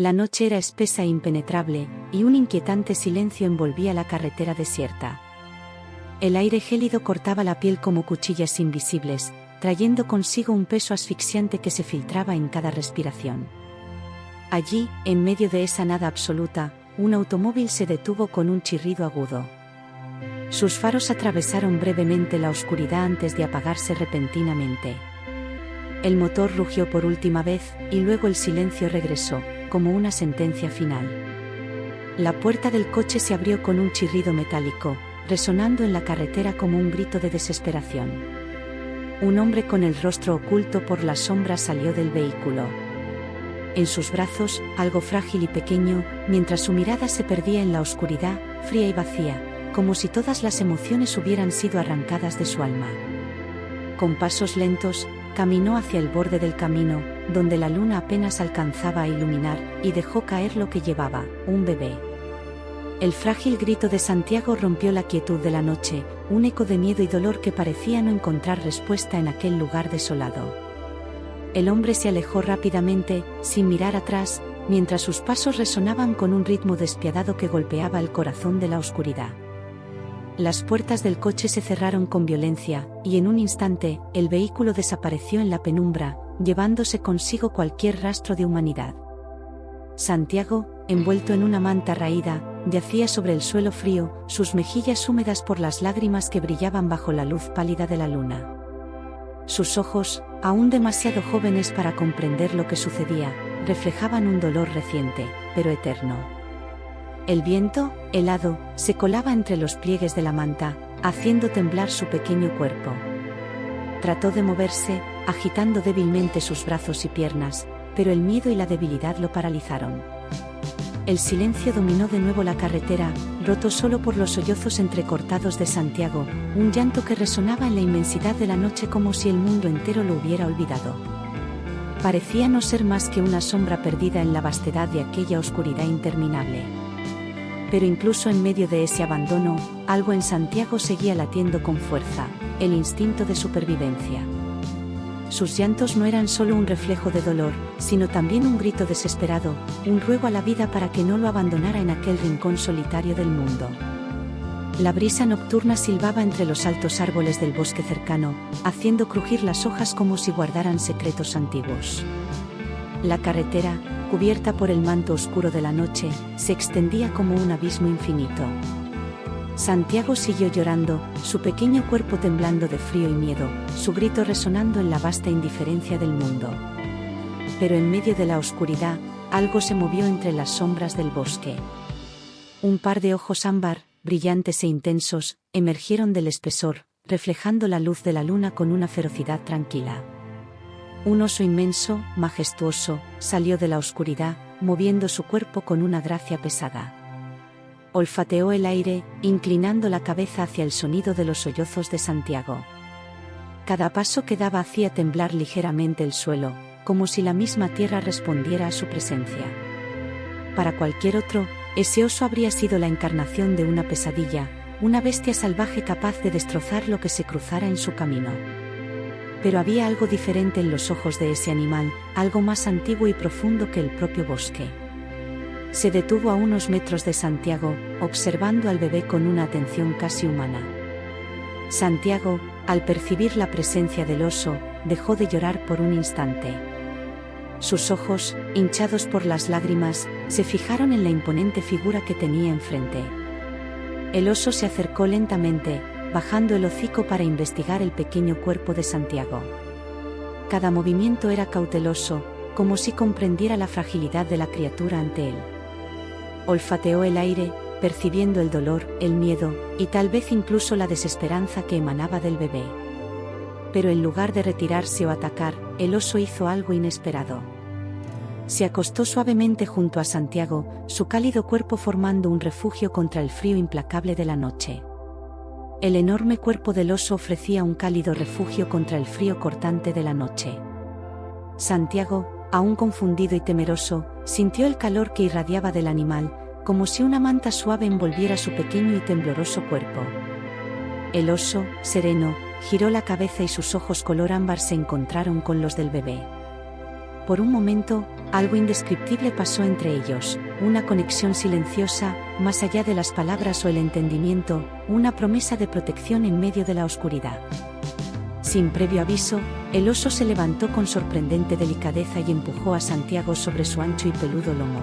La noche era espesa e impenetrable, y un inquietante silencio envolvía la carretera desierta. El aire gélido cortaba la piel como cuchillas invisibles, trayendo consigo un peso asfixiante que se filtraba en cada respiración. Allí, en medio de esa nada absoluta, un automóvil se detuvo con un chirrido agudo. Sus faros atravesaron brevemente la oscuridad antes de apagarse repentinamente. El motor rugió por última vez, y luego el silencio regresó, como una sentencia final. La puerta del coche se abrió con un chirrido metálico, resonando en la carretera como un grito de desesperación. Un hombre con el rostro oculto por las sombras salió del vehículo. En sus brazos, algo frágil y pequeño, mientras su mirada se perdía en la oscuridad, fría y vacía, como si todas las emociones hubieran sido arrancadas de su alma. Con pasos lentos, caminó hacia el borde del camino, donde la luna apenas alcanzaba a iluminar, y dejó caer lo que llevaba, un bebé. El frágil grito de Santiago rompió la quietud de la noche, un eco de miedo y dolor que parecía no encontrar respuesta en aquel lugar desolado. El hombre se alejó rápidamente, sin mirar atrás, mientras sus pasos resonaban con un ritmo despiadado que golpeaba el corazón de la oscuridad. Las puertas del coche se cerraron con violencia, y en un instante, el vehículo desapareció en la penumbra, llevándose consigo cualquier rastro de humanidad. Santiago, envuelto en una manta raída, yacía sobre el suelo frío, sus mejillas húmedas por las lágrimas que brillaban bajo la luz pálida de la luna. Sus ojos, aún demasiado jóvenes para comprender lo que sucedía, reflejaban un dolor reciente, pero eterno. El viento, helado, se colaba entre los pliegues de la manta, haciendo temblar su pequeño cuerpo. Trató de moverse, agitando débilmente sus brazos y piernas, pero el miedo y la debilidad lo paralizaron. El silencio dominó de nuevo la carretera, roto solo por los sollozos entrecortados de Santiago, un llanto que resonaba en la inmensidad de la noche como si el mundo entero lo hubiera olvidado. Parecía no ser más que una sombra perdida en la vastedad de aquella oscuridad interminable. Pero incluso en medio de ese abandono, algo en Santiago seguía latiendo con fuerza, el instinto de supervivencia. Sus llantos no eran solo un reflejo de dolor, sino también un grito desesperado, un ruego a la vida para que no lo abandonara en aquel rincón solitario del mundo. La brisa nocturna silbaba entre los altos árboles del bosque cercano, haciendo crujir las hojas como si guardaran secretos antiguos. La carretera, cubierta por el manto oscuro de la noche, se extendía como un abismo infinito. Santiago siguió llorando, su pequeño cuerpo temblando de frío y miedo, su grito resonando en la vasta indiferencia del mundo. Pero en medio de la oscuridad, algo se movió entre las sombras del bosque. Un par de ojos ámbar, brillantes e intensos, emergieron del espesor, reflejando la luz de la luna con una ferocidad tranquila. Un oso inmenso, majestuoso, salió de la oscuridad, moviendo su cuerpo con una gracia pesada. Olfateó el aire, inclinando la cabeza hacia el sonido de los sollozos de Santiago. Cada paso que daba hacía temblar ligeramente el suelo, como si la misma tierra respondiera a su presencia. Para cualquier otro, ese oso habría sido la encarnación de una pesadilla, una bestia salvaje capaz de destrozar lo que se cruzara en su camino. Pero había algo diferente en los ojos de ese animal, algo más antiguo y profundo que el propio bosque. Se detuvo a unos metros de Santiago, observando al bebé con una atención casi humana. Santiago, al percibir la presencia del oso, dejó de llorar por un instante. Sus ojos, hinchados por las lágrimas, se fijaron en la imponente figura que tenía enfrente. El oso se acercó lentamente, bajando el hocico para investigar el pequeño cuerpo de Santiago. Cada movimiento era cauteloso, como si comprendiera la fragilidad de la criatura ante él. Olfateó el aire, percibiendo el dolor, el miedo, y tal vez incluso la desesperanza que emanaba del bebé. Pero en lugar de retirarse o atacar, el oso hizo algo inesperado. Se acostó suavemente junto a Santiago, su cálido cuerpo formando un refugio contra el frío implacable de la noche. El enorme cuerpo del oso ofrecía un cálido refugio contra el frío cortante de la noche. Santiago, aún confundido y temeroso, sintió el calor que irradiaba del animal, como si una manta suave envolviera su pequeño y tembloroso cuerpo. El oso, sereno, giró la cabeza y sus ojos color ámbar se encontraron con los del bebé. Por un momento, algo indescriptible pasó entre ellos, una conexión silenciosa, más allá de las palabras o el entendimiento, una promesa de protección en medio de la oscuridad. Sin previo aviso, el oso se levantó con sorprendente delicadeza y empujó a Santiago sobre su ancho y peludo lomo.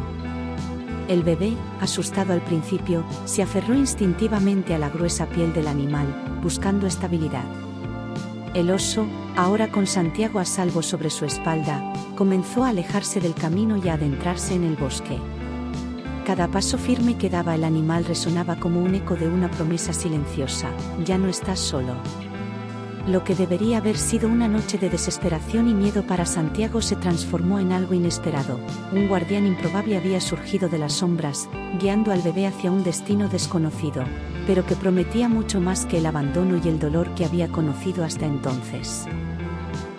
El bebé, asustado al principio, se aferró instintivamente a la gruesa piel del animal, buscando estabilidad. El oso, ahora con Santiago a salvo sobre su espalda, comenzó a alejarse del camino y a adentrarse en el bosque. Cada paso firme que daba el animal resonaba como un eco de una promesa silenciosa: ya no estás solo. Lo que debería haber sido una noche de desesperación y miedo para Santiago se transformó en algo inesperado. Un guardián improbable había surgido de las sombras, guiando al bebé hacia un destino desconocido, pero que prometía mucho más que el abandono y el dolor que había conocido hasta entonces.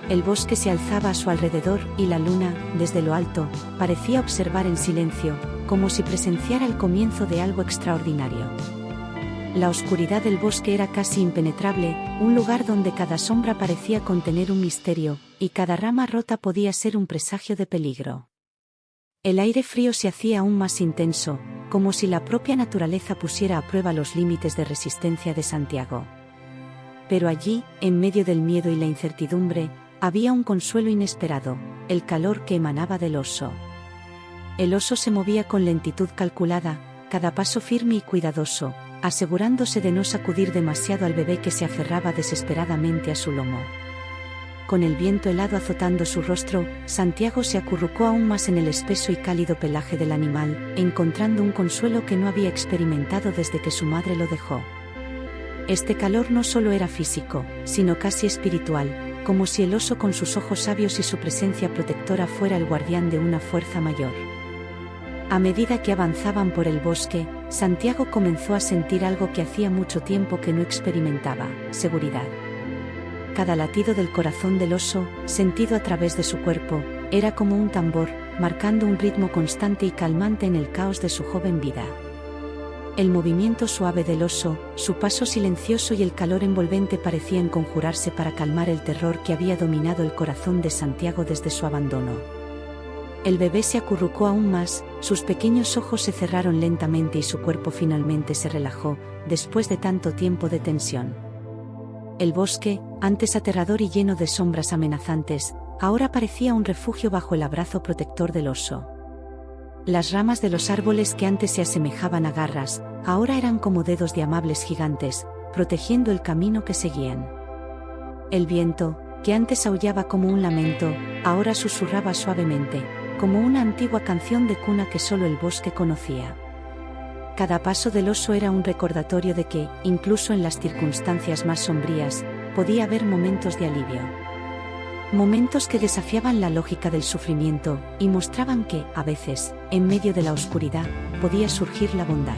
El bosque se alzaba a su alrededor y la luna, desde lo alto, parecía observar en silencio, como si presenciara el comienzo de algo extraordinario. La oscuridad del bosque era casi impenetrable, un lugar donde cada sombra parecía contener un misterio, y cada rama rota podía ser un presagio de peligro. El aire frío se hacía aún más intenso, como si la propia naturaleza pusiera a prueba los límites de resistencia de Santiago. Pero allí, en medio del miedo y la incertidumbre, había un consuelo inesperado: el calor que emanaba del oso. El oso se movía con lentitud calculada, cada paso firme y cuidadoso, asegurándose de no sacudir demasiado al bebé que se aferraba desesperadamente a su lomo. Con el viento helado azotando su rostro, Santiago se acurrucó aún más en el espeso y cálido pelaje del animal, encontrando un consuelo que no había experimentado desde que su madre lo dejó. Este calor no solo era físico, sino casi espiritual, como si el oso con sus ojos sabios y su presencia protectora fuera el guardián de una fuerza mayor. A medida que avanzaban por el bosque, Santiago comenzó a sentir algo que hacía mucho tiempo que no experimentaba: seguridad. Cada latido del corazón del oso, sentido a través de su cuerpo, era como un tambor, marcando un ritmo constante y calmante en el caos de su joven vida. El movimiento suave del oso, su paso silencioso y el calor envolvente parecían conjurarse para calmar el terror que había dominado el corazón de Santiago desde su abandono. El bebé se acurrucó aún más, sus pequeños ojos se cerraron lentamente y su cuerpo finalmente se relajó, después de tanto tiempo de tensión. El bosque, antes aterrador y lleno de sombras amenazantes, ahora parecía un refugio bajo el abrazo protector del oso. Las ramas de los árboles que antes se asemejaban a garras, ahora eran como dedos de amables gigantes, protegiendo el camino que seguían. El viento, que antes aullaba como un lamento, ahora susurraba suavemente, como una antigua canción de cuna que solo el bosque conocía. Cada paso del oso era un recordatorio de que, incluso en las circunstancias más sombrías, podía haber momentos de alivio. Momentos que desafiaban la lógica del sufrimiento, y mostraban que, a veces, en medio de la oscuridad, podía surgir la bondad.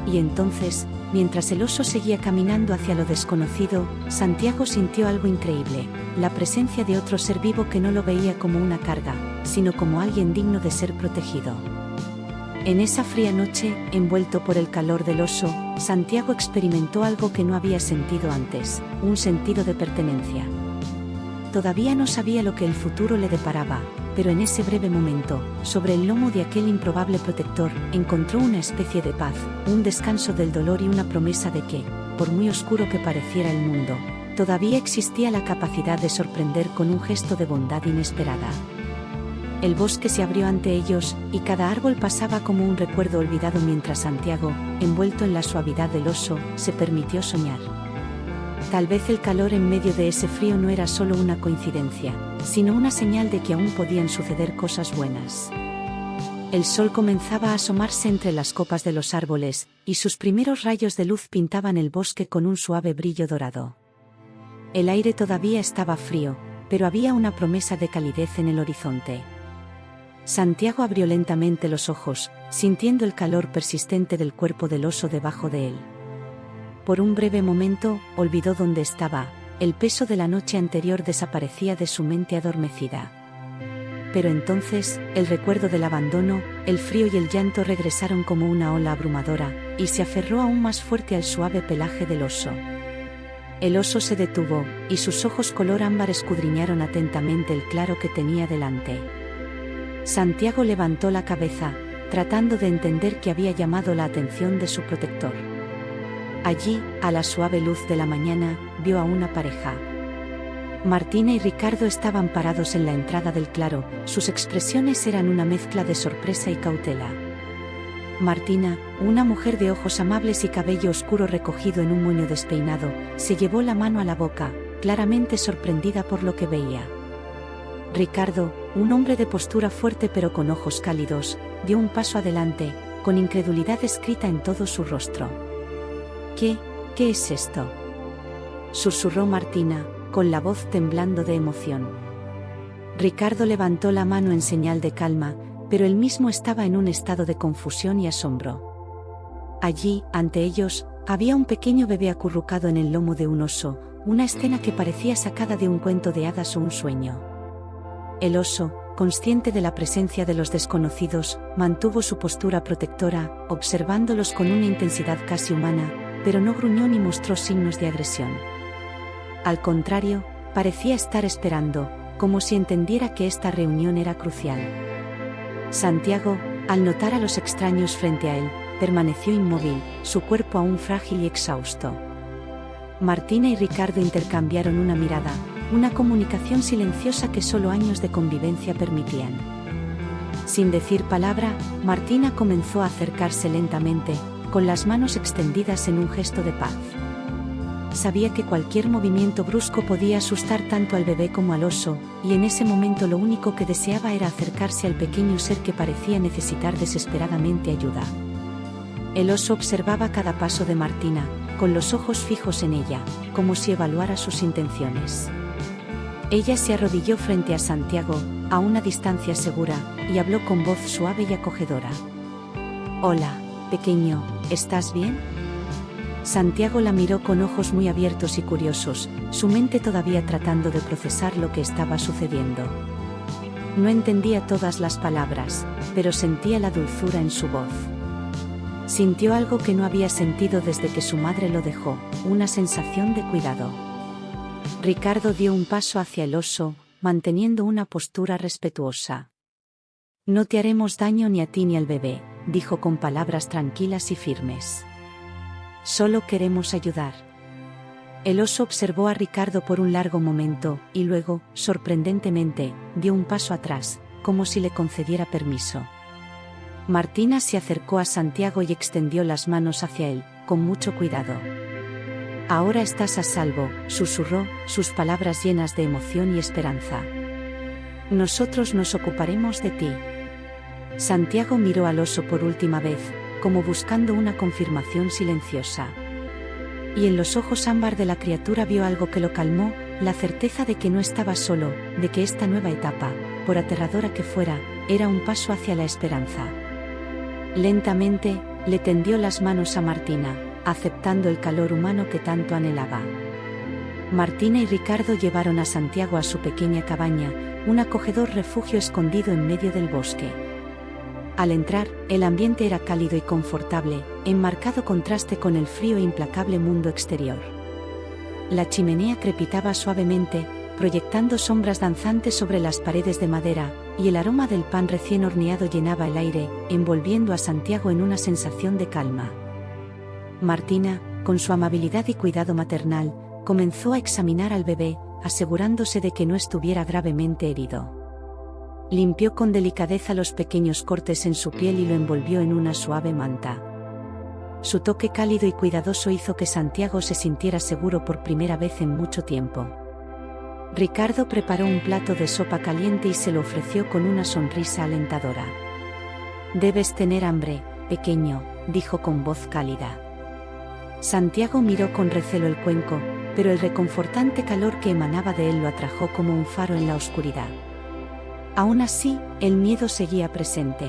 Y entonces, mientras el oso seguía caminando hacia lo desconocido, Santiago sintió algo increíble: la presencia de otro ser vivo que no lo veía como una carga, sino como alguien digno de ser protegido. En esa fría noche, envuelto por el calor del oso, Santiago experimentó algo que no había sentido antes: un sentido de pertenencia. Todavía no sabía lo que el futuro le deparaba, pero en ese breve momento, sobre el lomo de aquel improbable protector, encontró una especie de paz, un descanso del dolor y una promesa de que, por muy oscuro que pareciera el mundo, todavía existía la capacidad de sorprender con un gesto de bondad inesperada. El bosque se abrió ante ellos, y cada árbol pasaba como un recuerdo olvidado mientras Santiago, envuelto en la suavidad del oso, se permitió soñar. Tal vez el calor en medio de ese frío no era solo una coincidencia, sino una señal de que aún podían suceder cosas buenas. El sol comenzaba a asomarse entre las copas de los árboles, y sus primeros rayos de luz pintaban el bosque con un suave brillo dorado. El aire todavía estaba frío, pero había una promesa de calidez en el horizonte. Santiago abrió lentamente los ojos, sintiendo el calor persistente del cuerpo del oso debajo de él. Por un breve momento, olvidó dónde estaba, el peso de la noche anterior desaparecía de su mente adormecida. Pero entonces, el recuerdo del abandono, el frío y el llanto regresaron como una ola abrumadora, y se aferró aún más fuerte al suave pelaje del oso. El oso se detuvo, y sus ojos color ámbar escudriñaron atentamente el claro que tenía delante. Santiago levantó la cabeza, tratando de entender qué había llamado la atención de su protector. Allí, a la suave luz de la mañana, vio a una pareja. Martina y Ricardo estaban parados en la entrada del claro, sus expresiones eran una mezcla de sorpresa y cautela. Martina, una mujer de ojos amables y cabello oscuro recogido en un moño despeinado, se llevó la mano a la boca, claramente sorprendida por lo que veía. Ricardo, un hombre de postura fuerte pero con ojos cálidos, dio un paso adelante, con incredulidad escrita en todo su rostro. ¿Qué es esto?, susurró Martina, con la voz temblando de emoción. Ricardo levantó la mano en señal de calma, pero él mismo estaba en un estado de confusión y asombro. Allí, ante ellos, había un pequeño bebé acurrucado en el lomo de un oso, una escena que parecía sacada de un cuento de hadas o un sueño. El oso, consciente de la presencia de los desconocidos, mantuvo su postura protectora, observándolos con una intensidad casi humana, pero no gruñó ni mostró signos de agresión. Al contrario, parecía estar esperando, como si entendiera que esta reunión era crucial. Santiago, al notar a los extraños frente a él, permaneció inmóvil, su cuerpo aún frágil y exhausto. Martina y Ricardo intercambiaron una mirada, una comunicación silenciosa que solo años de convivencia permitían. Sin decir palabra, Martina comenzó a acercarse lentamente, con las manos extendidas en un gesto de paz. Sabía que cualquier movimiento brusco podía asustar tanto al bebé como al oso, y en ese momento lo único que deseaba era acercarse al pequeño ser que parecía necesitar desesperadamente ayuda. El oso observaba cada paso de Martina, con los ojos fijos en ella, como si evaluara sus intenciones. Ella se arrodilló frente a Santiago, a una distancia segura, y habló con voz suave y acogedora. «Hola, pequeño, ¿estás bien?». Santiago la miró con ojos muy abiertos y curiosos, su mente todavía tratando de procesar lo que estaba sucediendo. No entendía todas las palabras, pero sentía la dulzura en su voz. Sintió algo que no había sentido desde que su madre lo dejó, una sensación de cuidado. Ricardo dio un paso hacia el oso, manteniendo una postura respetuosa. «No te haremos daño ni a ti ni al bebé», dijo con palabras tranquilas y firmes. «Solo queremos ayudar». El oso observó a Ricardo por un largo momento, y luego, sorprendentemente, dio un paso atrás, como si le concediera permiso. Martina se acercó a Santiago y extendió las manos hacia él, con mucho cuidado. «Ahora estás a salvo», susurró, sus palabras llenas de emoción y esperanza. «Nosotros nos ocuparemos de ti». Santiago miró al oso por última vez, como buscando una confirmación silenciosa. Y en los ojos ámbar de la criatura vio algo que lo calmó, la certeza de que no estaba solo, de que esta nueva etapa, por aterradora que fuera, era un paso hacia la esperanza. Lentamente, le tendió las manos a Martina, aceptando el calor humano que tanto anhelaba. Martina y Ricardo llevaron a Santiago a su pequeña cabaña, un acogedor refugio escondido en medio del bosque. Al entrar, el ambiente era cálido y confortable, en marcado contraste con el frío e implacable mundo exterior. La chimenea crepitaba suavemente, proyectando sombras danzantes sobre las paredes de madera, y el aroma del pan recién horneado llenaba el aire, envolviendo a Santiago en una sensación de calma. Martina, con su amabilidad y cuidado maternal, comenzó a examinar al bebé, asegurándose de que no estuviera gravemente herido. Limpió con delicadeza los pequeños cortes en su piel y lo envolvió en una suave manta. Su toque cálido y cuidadoso hizo que Santiago se sintiera seguro por primera vez en mucho tiempo. Ricardo preparó un plato de sopa caliente y se lo ofreció con una sonrisa alentadora. «Debes tener hambre, pequeño», dijo con voz cálida. Santiago miró con recelo el cuenco, pero el reconfortante calor que emanaba de él lo atrajo como un faro en la oscuridad. Aún así, el miedo seguía presente.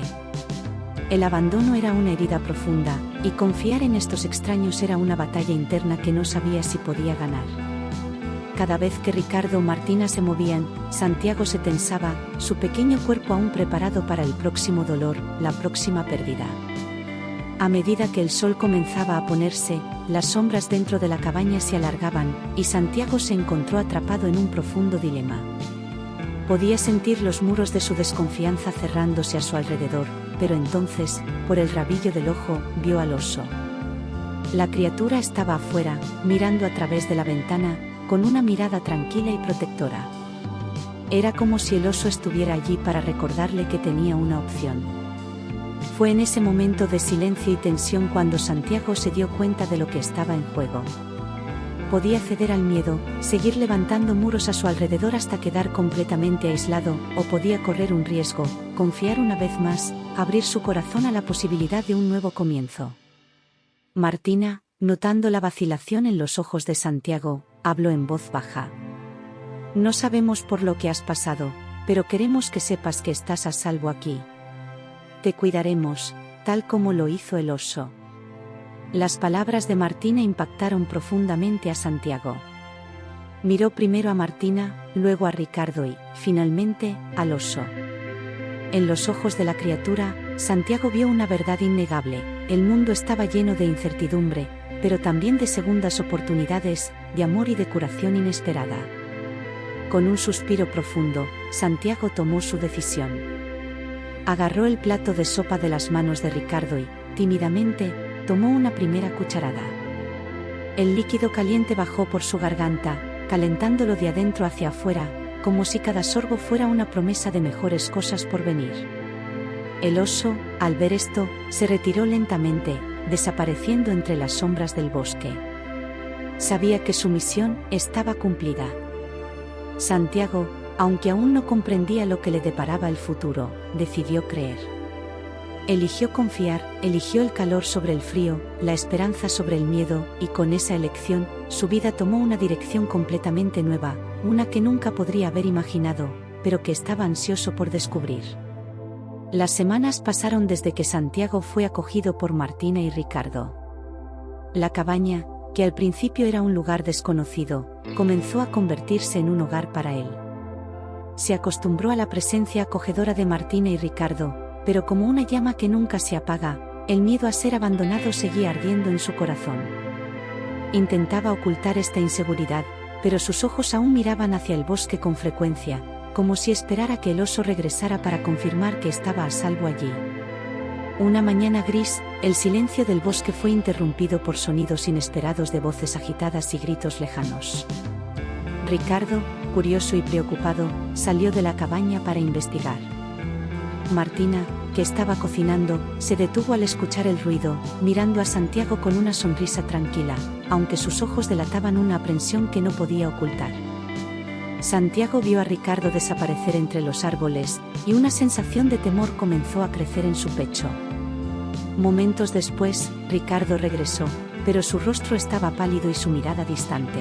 El abandono era una herida profunda, y confiar en estos extraños era una batalla interna que no sabía si podía ganar. Cada vez que Ricardo o Martina se movían, Santiago se tensaba, su pequeño cuerpo aún preparado para el próximo dolor, la próxima pérdida. A medida que el sol comenzaba a ponerse, las sombras dentro de la cabaña se alargaban, y Santiago se encontró atrapado en un profundo dilema. Podía sentir los muros de su desconfianza cerrándose a su alrededor, pero entonces, por el rabillo del ojo, vio al oso. La criatura estaba afuera, mirando a través de la ventana, con una mirada tranquila y protectora. Era como si el oso estuviera allí para recordarle que tenía una opción. Fue en ese momento de silencio y tensión cuando Santiago se dio cuenta de lo que estaba en juego. Podía ceder al miedo, seguir levantando muros a su alrededor hasta quedar completamente aislado, o podía correr un riesgo, confiar una vez más, abrir su corazón a la posibilidad de un nuevo comienzo. Martina, notando la vacilación en los ojos de Santiago, habló en voz baja. No sabemos por lo que has pasado, pero queremos que sepas que estás a salvo aquí. Te cuidaremos, tal como lo hizo el oso. Las palabras de Martina impactaron profundamente a Santiago. Miró primero a Martina, luego a Ricardo y, finalmente, al oso. En los ojos de la criatura, Santiago vio una verdad innegable: el mundo estaba lleno de incertidumbre, pero también de segundas oportunidades, de amor y de curación inesperada. Con un suspiro profundo, Santiago tomó su decisión. Agarró el plato de sopa de las manos de Ricardo y, tímidamente, tomó una primera cucharada. El líquido caliente bajó por su garganta, calentándolo de adentro hacia afuera, como si cada sorbo fuera una promesa de mejores cosas por venir. El oso, al ver esto, se retiró lentamente, desapareciendo entre las sombras del bosque. Sabía que su misión estaba cumplida. Santiago, aunque aún no comprendía lo que le deparaba el futuro, decidió creer. Eligió confiar, eligió el calor sobre el frío, la esperanza sobre el miedo, y con esa elección, su vida tomó una dirección completamente nueva, una que nunca podría haber imaginado, pero que estaba ansioso por descubrir. Las semanas pasaron desde que Santiago fue acogido por Martina y Ricardo. La cabaña, que al principio era un lugar desconocido, comenzó a convertirse en un hogar para él. Se acostumbró a la presencia acogedora de Martina y Ricardo, pero como una llama que nunca se apaga, el miedo a ser abandonado seguía ardiendo en su corazón. Intentaba ocultar esta inseguridad, pero sus ojos aún miraban hacia el bosque con frecuencia, como si esperara que el oso regresara para confirmar que estaba a salvo allí. Una mañana gris, el silencio del bosque fue interrumpido por sonidos inesperados de voces agitadas y gritos lejanos. Ricardo, curioso y preocupado, salió de la cabaña para investigar. Martina, que estaba cocinando, se detuvo al escuchar el ruido, mirando a Santiago con una sonrisa tranquila, aunque sus ojos delataban una aprensión que no podía ocultar. Santiago vio a Ricardo desaparecer entre los árboles, y una sensación de temor comenzó a crecer en su pecho. Momentos después, Ricardo regresó, pero su rostro estaba pálido y su mirada distante.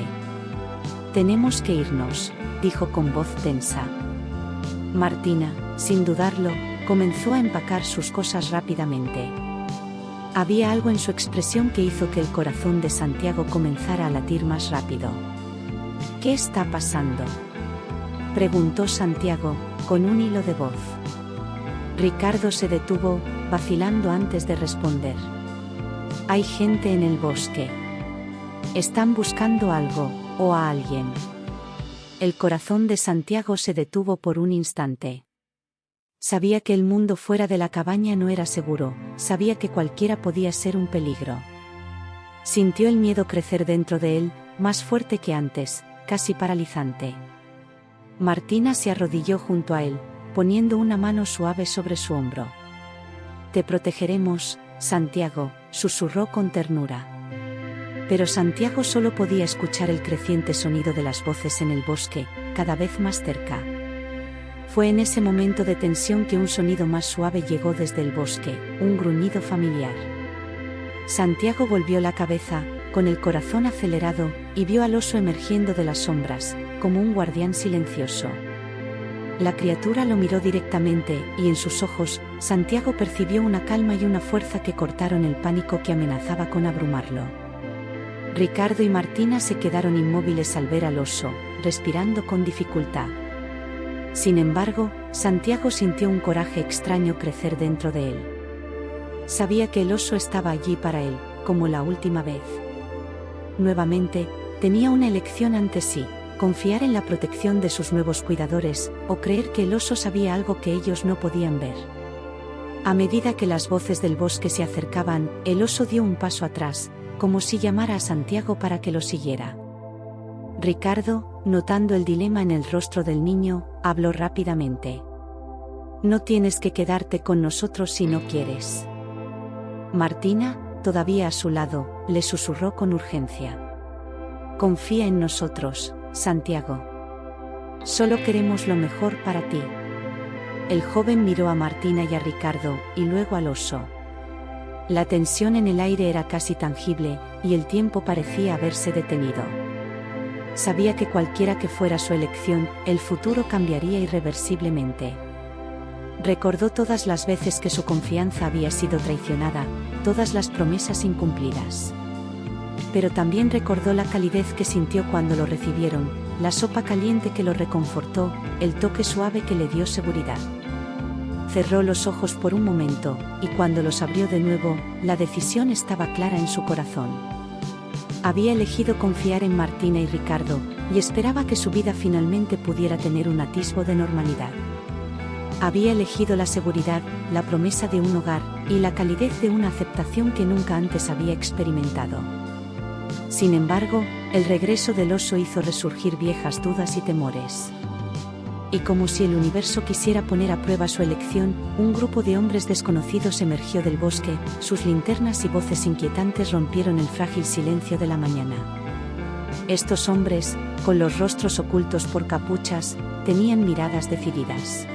«Tenemos que irnos», dijo con voz tensa. Martina, sin dudarlo, comenzó a empacar sus cosas rápidamente. Había algo en su expresión que hizo que el corazón de Santiago comenzara a latir más rápido. «¿Qué está pasando?», preguntó Santiago, con un hilo de voz. Ricardo se detuvo, vacilando antes de responder. «Hay gente en el bosque. Están buscando algo, o a alguien». El corazón de Santiago se detuvo por un instante. Sabía que el mundo fuera de la cabaña no era seguro, sabía que cualquiera podía ser un peligro. Sintió el miedo crecer dentro de él, más fuerte que antes, casi paralizante. Martina se arrodilló junto a él, poniendo una mano suave sobre su hombro. «Te protegeremos, Santiago», susurró con ternura. Pero Santiago solo podía escuchar el creciente sonido de las voces en el bosque, cada vez más cerca. Fue en ese momento de tensión que un sonido más suave llegó desde el bosque, un gruñido familiar. Santiago volvió la cabeza, con el corazón acelerado, y vio al oso emergiendo de las sombras, como un guardián silencioso. La criatura lo miró directamente, y en sus ojos, Santiago percibió una calma y una fuerza que cortaron el pánico que amenazaba con abrumarlo. Ricardo y Martina se quedaron inmóviles al ver al oso, respirando con dificultad. Sin embargo, Santiago sintió un coraje extraño crecer dentro de él. Sabía que el oso estaba allí para él, como la última vez. nuevamente, tenía una elección ante sí: confiar en la protección de sus nuevos cuidadores, o creer que el oso sabía algo que ellos no podían ver. A medida que las voces del bosque se acercaban, el oso dio un paso atrás, como si llamara a Santiago para que lo siguiera. Ricardo, notando el dilema en el rostro del niño, habló rápidamente. «No tienes que quedarte con nosotros si no quieres». Martina, todavía a su lado, le susurró con urgencia. «Confía en nosotros, Santiago. Solo queremos lo mejor para ti». El joven miró a Martina y a Ricardo, y luego al oso. La tensión en el aire era casi tangible, y el tiempo parecía haberse detenido. Sabía que cualquiera que fuera su elección, el futuro cambiaría irreversiblemente. Recordó todas las veces que su confianza había sido traicionada, todas las promesas incumplidas. Pero también recordó la calidez que sintió cuando lo recibieron, la sopa caliente que lo reconfortó, el toque suave que le dio seguridad. Cerró los ojos por un momento, y cuando los abrió de nuevo, la decisión estaba clara en su corazón. Había elegido confiar en Martina y Ricardo, y esperaba que su vida finalmente pudiera tener un atisbo de normalidad. Había elegido la seguridad, la promesa de un hogar, y la calidez de una aceptación que nunca antes había experimentado. Sin embargo, el regreso del oso hizo resurgir viejas dudas y temores. Y como si el universo quisiera poner a prueba su elección, un grupo de hombres desconocidos emergió del bosque, sus linternas y voces inquietantes rompieron el frágil silencio de la mañana. Estos hombres, con los rostros ocultos por capuchas, tenían miradas decididas.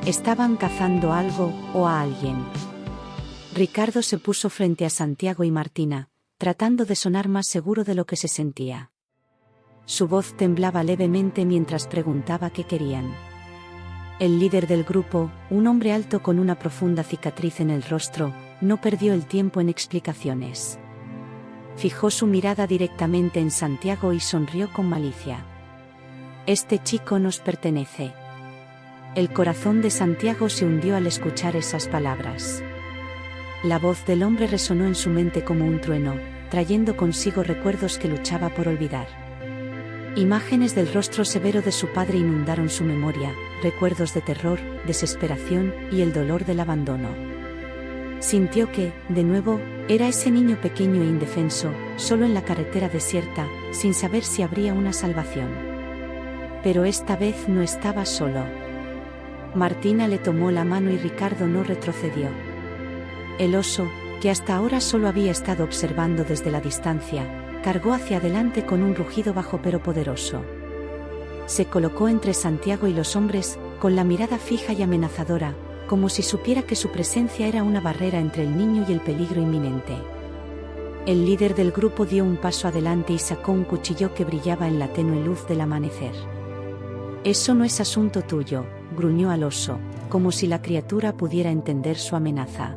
Estaban cazando algo, o a alguien. Ricardo se puso frente a Santiago y Martina, tratando de sonar más seguro de lo que se sentía. Su voz temblaba levemente mientras preguntaba qué querían. El líder del grupo, un hombre alto con una profunda cicatriz en el rostro, no perdió el tiempo en explicaciones. Fijó su mirada directamente en Santiago y sonrió con malicia. «Este chico nos pertenece». El corazón de Santiago se hundió al escuchar esas palabras. La voz del hombre resonó en su mente como un trueno, trayendo consigo recuerdos que luchaba por olvidar. Imágenes del rostro severo de su padre inundaron su memoria, recuerdos de terror, desesperación y el dolor del abandono. Sintió que, de nuevo, era ese niño pequeño e indefenso, solo en la carretera desierta, sin saber si habría una salvación. Pero esta vez no estaba solo. Martina le tomó la mano y Ricardo no retrocedió. El oso, que hasta ahora solo había estado observando desde la distancia, cargó hacia adelante con un rugido bajo pero poderoso. Se colocó entre Santiago y los hombres, con la mirada fija y amenazadora, como si supiera que su presencia era una barrera entre el niño y el peligro inminente. El líder del grupo dio un paso adelante y sacó un cuchillo que brillaba en la tenue luz del amanecer. «Eso no es asunto tuyo», gruñó al oso, como si la criatura pudiera entender su amenaza.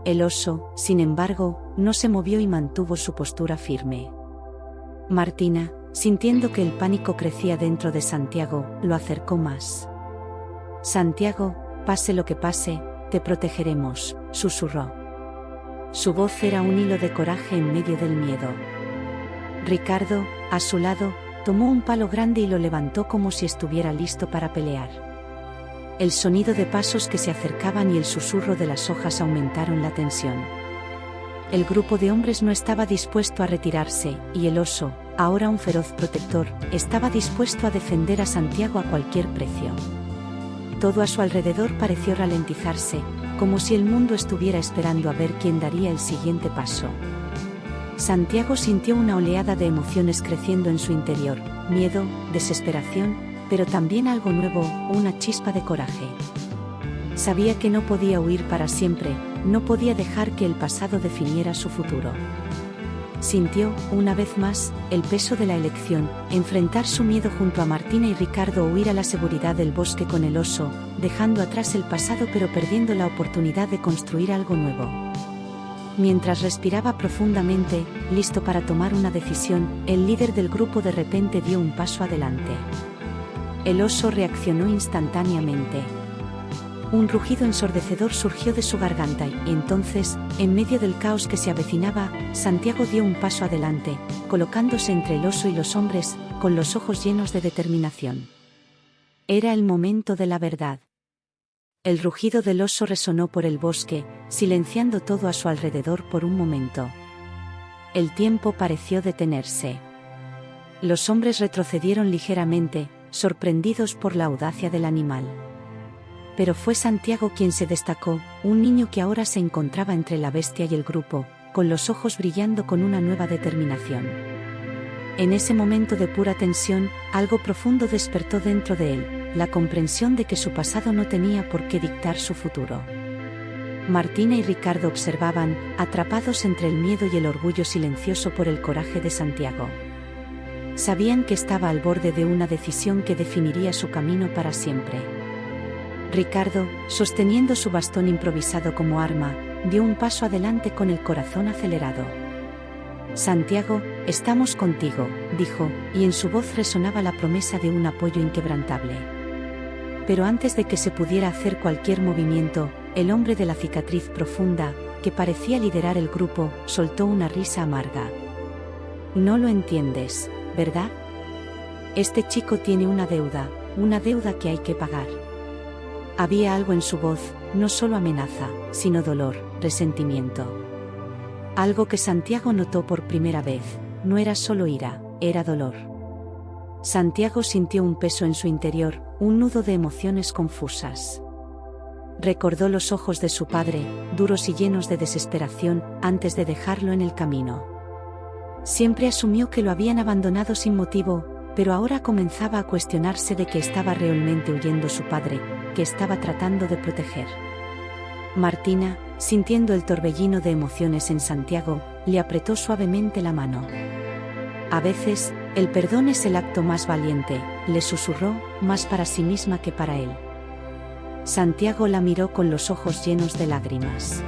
El oso, sin embargo, no se movió y mantuvo su postura firme. Martina, sintiendo que el pánico crecía dentro de Santiago, lo acercó más. «Santiago, pase lo que pase, te protegeremos», susurró. Su voz era un hilo de coraje en medio del miedo. Ricardo, a su lado, tomó un palo grande y lo levantó como si estuviera listo para pelear. El sonido de pasos que se acercaban y el susurro de las hojas aumentaron la tensión. El grupo de hombres no estaba dispuesto a retirarse, y el oso, ahora un feroz protector, estaba dispuesto a defender a Santiago a cualquier precio. Todo a su alrededor pareció ralentizarse, como si el mundo estuviera esperando a ver quién daría el siguiente paso. Santiago sintió una oleada de emociones creciendo en su interior: miedo, desesperación, pero también algo nuevo, una chispa de coraje. Sabía que no podía huir para siempre, no podía dejar que el pasado definiera su futuro. Sintió, una vez más, el peso de la elección: enfrentar su miedo junto a Martina y Ricardo o huir a la seguridad del bosque con el oso, dejando atrás el pasado pero perdiendo la oportunidad de construir algo nuevo. Mientras respiraba profundamente, listo para tomar una decisión, el líder del grupo de repente dio un paso adelante. El oso reaccionó instantáneamente. un rugido ensordecedor surgió de su garganta y entonces, en medio del caos que se avecinaba, Santiago dio un paso adelante, colocándose entre el oso y los hombres, con los ojos llenos de determinación. Era el momento de la verdad. El rugido del oso resonó por el bosque, silenciando todo a su alrededor por un momento. El tiempo pareció detenerse. Los hombres retrocedieron ligeramente, sorprendidos por la audacia del animal. Pero fue Santiago quien se destacó, un niño que ahora se encontraba entre la bestia y el grupo, con los ojos brillando con una nueva determinación. En ese momento de pura tensión, algo profundo despertó dentro de él, la comprensión de que su pasado no tenía por qué dictar su futuro. Martina y Ricardo observaban, atrapados entre el miedo y el orgullo silencioso por el coraje de Santiago. Sabían que estaba al borde de una decisión que definiría su camino para siempre. Ricardo, sosteniendo su bastón improvisado como arma, dio un paso adelante con el corazón acelerado. «Santiago, estamos contigo», dijo, y en su voz resonaba la promesa de un apoyo inquebrantable. Pero antes de que se pudiera hacer cualquier movimiento, el hombre de la cicatriz profunda, que parecía liderar el grupo, soltó una risa amarga. «No lo entiendes, ¿verdad? Este chico tiene una deuda que hay que pagar». Había algo en su voz, no solo amenaza, sino dolor, resentimiento. Algo que Santiago notó por primera vez, no era solo ira, era dolor. Santiago sintió un peso en su interior, un nudo de emociones confusas. Recordó los ojos de su padre, duros y llenos de desesperación, antes de dejarlo en el camino. Siempre asumió que lo habían abandonado sin motivo, pero ahora comenzaba a cuestionarse de que estaba realmente huyendo su padre, que estaba tratando de proteger. Martina, sintiendo el torbellino de emociones en Santiago, le apretó suavemente la mano. «A veces, el perdón es el acto más valiente», le susurró, más para sí misma que para él. Santiago la miró con los ojos llenos de lágrimas.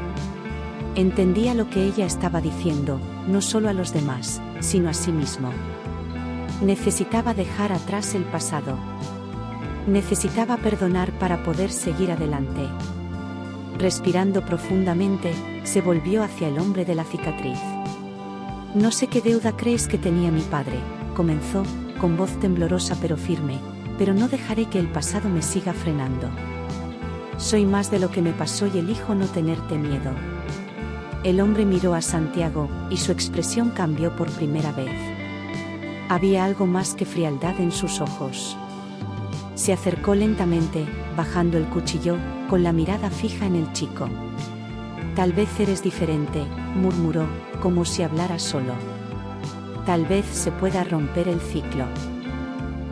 Entendía lo que ella estaba diciendo, no solo a los demás, sino a sí mismo. Necesitaba dejar atrás el pasado. Necesitaba perdonar para poder seguir adelante. Respirando profundamente, se volvió hacia el hombre de la cicatriz. «No sé qué deuda crees que tenía mi padre», comenzó, con voz temblorosa pero firme, «pero no dejaré que el pasado me siga frenando. Soy más de lo que me pasó y elijo no tenerte miedo». El hombre miró a Santiago, y su expresión cambió por primera vez. Había algo más que frialdad en sus ojos. Se acercó lentamente, bajando el cuchillo, con la mirada fija en el chico. «Tal vez eres diferente», murmuró, como si hablara solo. «Tal vez se pueda romper el ciclo».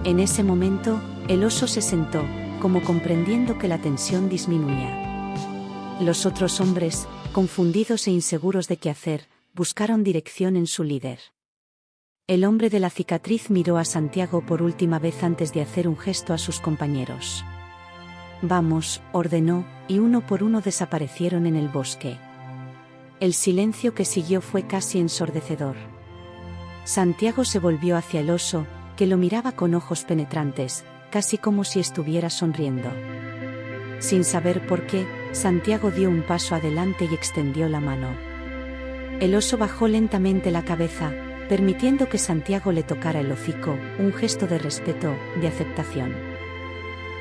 En ese momento, el oso se sentó, como comprendiendo que la tensión disminuía. Los otros hombres, confundidos e inseguros de qué hacer, buscaron dirección en su líder. El hombre de la cicatriz miró a Santiago por última vez antes de hacer un gesto a sus compañeros. «Vamos», ordenó, y uno por uno desaparecieron en el bosque. El silencio que siguió fue casi ensordecedor. Santiago se volvió hacia el oso, que lo miraba con ojos penetrantes, casi como si estuviera sonriendo. Sin saber por qué, Santiago dio un paso adelante y extendió la mano. El oso bajó lentamente la cabeza, permitiendo que Santiago le tocara el hocico, un gesto de respeto, de aceptación.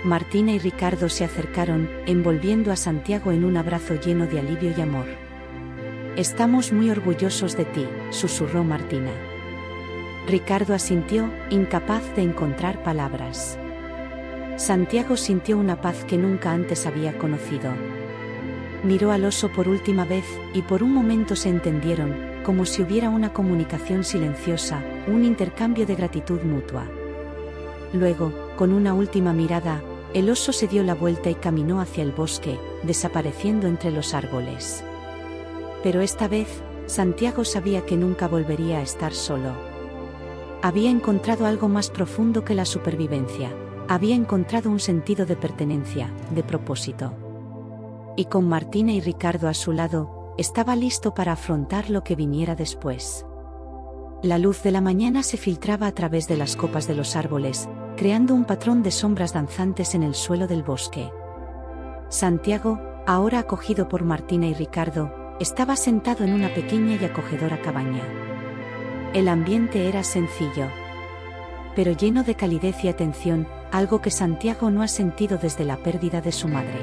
Martina y Ricardo se acercaron, envolviendo a Santiago en un abrazo lleno de alivio y amor. «Estamos muy orgullosos de ti», susurró Martina. Ricardo asintió, incapaz de encontrar palabras. Santiago sintió una paz que nunca antes había conocido. Miró al oso por última vez, y por un momento se entendieron, como si hubiera una comunicación silenciosa, un intercambio de gratitud mutua. Luego, con una última mirada, el oso se dio la vuelta y caminó hacia el bosque, desapareciendo entre los árboles. Pero esta vez, Santiago sabía que nunca volvería a estar solo. Había encontrado algo más profundo que la supervivencia. Había encontrado un sentido de pertenencia, de propósito. Y con Martina y Ricardo a su lado, estaba listo para afrontar lo que viniera después. La luz de la mañana se filtraba a través de las copas de los árboles, creando un patrón de sombras danzantes en el suelo del bosque. Santiago, ahora acogido por Martina y Ricardo, estaba sentado en una pequeña y acogedora cabaña. El ambiente era sencillo, pero lleno de calidez y atención, algo que Santiago no ha sentido desde la pérdida de su madre.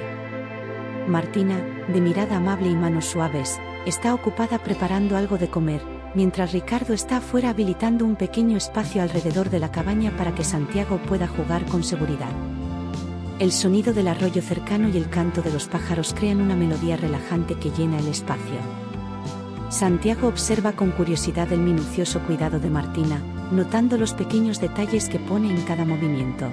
Martina, de mirada amable y manos suaves, está ocupada preparando algo de comer, mientras Ricardo está afuera habilitando un pequeño espacio alrededor de la cabaña para que Santiago pueda jugar con seguridad. El sonido del arroyo cercano y el canto de los pájaros crean una melodía relajante que llena el espacio. Santiago observa con curiosidad el minucioso cuidado de Martina, notando los pequeños detalles que pone en cada movimiento.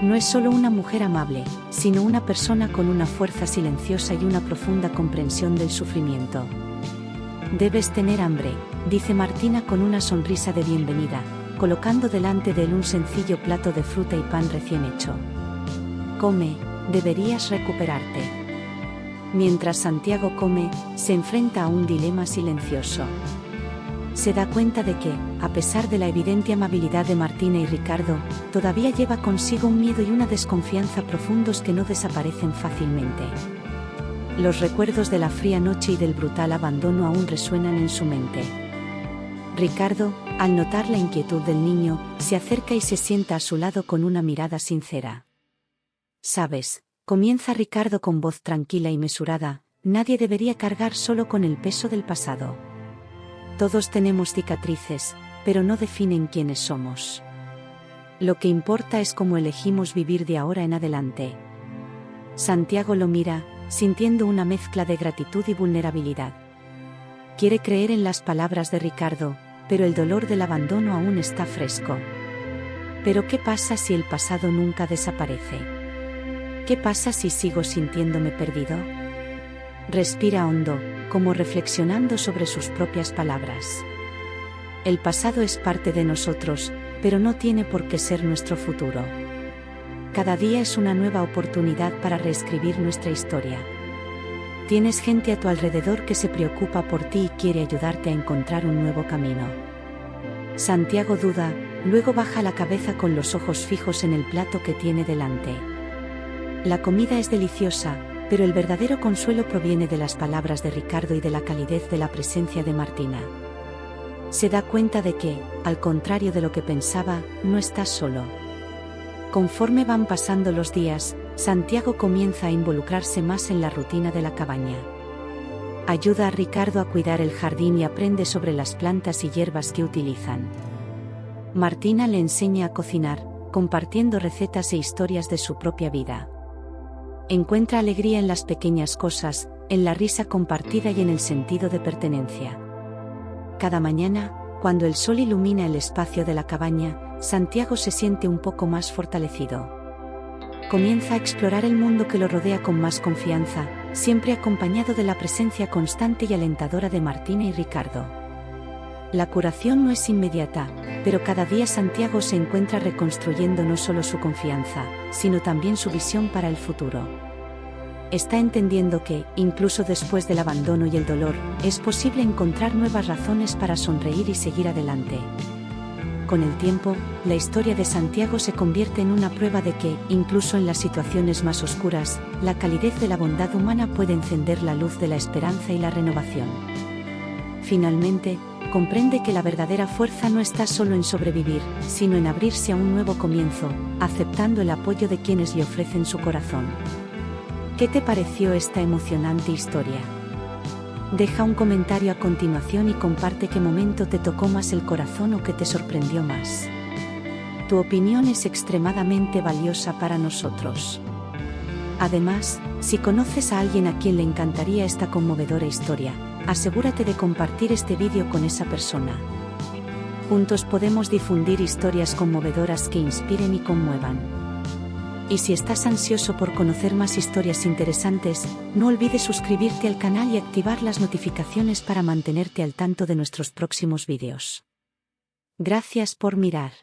No es solo una mujer amable, sino una persona con una fuerza silenciosa y una profunda comprensión del sufrimiento. «Debes tener hambre», dice Martina con una sonrisa de bienvenida, colocando delante de él un sencillo plato de fruta y pan recién hecho. «Come, deberías recuperarte». Mientras Santiago come, se enfrenta a un dilema silencioso. Se da cuenta de que, a pesar de la evidente amabilidad de Martina y Ricardo, todavía lleva consigo un miedo y una desconfianza profundos que no desaparecen fácilmente. Los recuerdos de la fría noche y del brutal abandono aún resuenan en su mente. Ricardo, al notar la inquietud del niño, se acerca y se sienta a su lado con una mirada sincera. «Sabes», comienza Ricardo con voz tranquila y mesurada, «nadie debería cargar solo con el peso del pasado. Todos tenemos cicatrices, pero no definen quiénes somos. Lo que importa es cómo elegimos vivir de ahora en adelante». Santiago lo mira, sintiendo una mezcla de gratitud y vulnerabilidad. Quiere creer en las palabras de Ricardo, pero el dolor del abandono aún está fresco. ¿Pero qué pasa si el pasado nunca desaparece? ¿Qué pasa si sigo sintiéndome perdido? Respira hondo, como reflexionando sobre sus propias palabras. El pasado es parte de nosotros, pero no tiene por qué ser nuestro futuro. Cada día es una nueva oportunidad para reescribir nuestra historia. Tienes gente a tu alrededor que se preocupa por ti y quiere ayudarte a encontrar un nuevo camino. Santiago duda, luego baja la cabeza con los ojos fijos en el plato que tiene delante. La comida es deliciosa, pero el verdadero consuelo proviene de las palabras de Ricardo y de la calidez de la presencia de Martina. Se da cuenta de que, al contrario de lo que pensaba, no está solo. Conforme van pasando los días, Santiago comienza a involucrarse más en la rutina de la cabaña. Ayuda a Ricardo a cuidar el jardín y aprende sobre las plantas y hierbas que utilizan. Martina le enseña a cocinar, compartiendo recetas e historias de su propia vida. Encuentra alegría en las pequeñas cosas, en la risa compartida y en el sentido de pertenencia. Cada mañana, cuando el sol ilumina el espacio de la cabaña, Santiago se siente un poco más fortalecido. Comienza a explorar el mundo que lo rodea con más confianza, siempre acompañado de la presencia constante y alentadora de Martina y Ricardo. La curación no es inmediata, pero cada día Santiago se encuentra reconstruyendo no solo su confianza, sino también su visión para el futuro. Está entendiendo que, incluso después del abandono y el dolor, es posible encontrar nuevas razones para sonreír y seguir adelante. Con el tiempo, la historia de Santiago se convierte en una prueba de que, incluso en las situaciones más oscuras, la calidez de la bondad humana puede encender la luz de la esperanza y la renovación. Finalmente, comprende que la verdadera fuerza no está solo en sobrevivir, sino en abrirse a un nuevo comienzo, aceptando el apoyo de quienes le ofrecen su corazón. ¿Qué te pareció esta emocionante historia? Deja un comentario a continuación y comparte qué momento te tocó más el corazón o qué te sorprendió más. Tu opinión es extremadamente valiosa para nosotros. Además, si conoces a alguien a quien le encantaría esta conmovedora historia, asegúrate de compartir este vídeo con esa persona. Juntos podemos difundir historias conmovedoras que inspiren y conmuevan. Y si estás ansioso por conocer más historias interesantes, no olvides suscribirte al canal y activar las notificaciones para mantenerte al tanto de nuestros próximos vídeos. Gracias por mirar.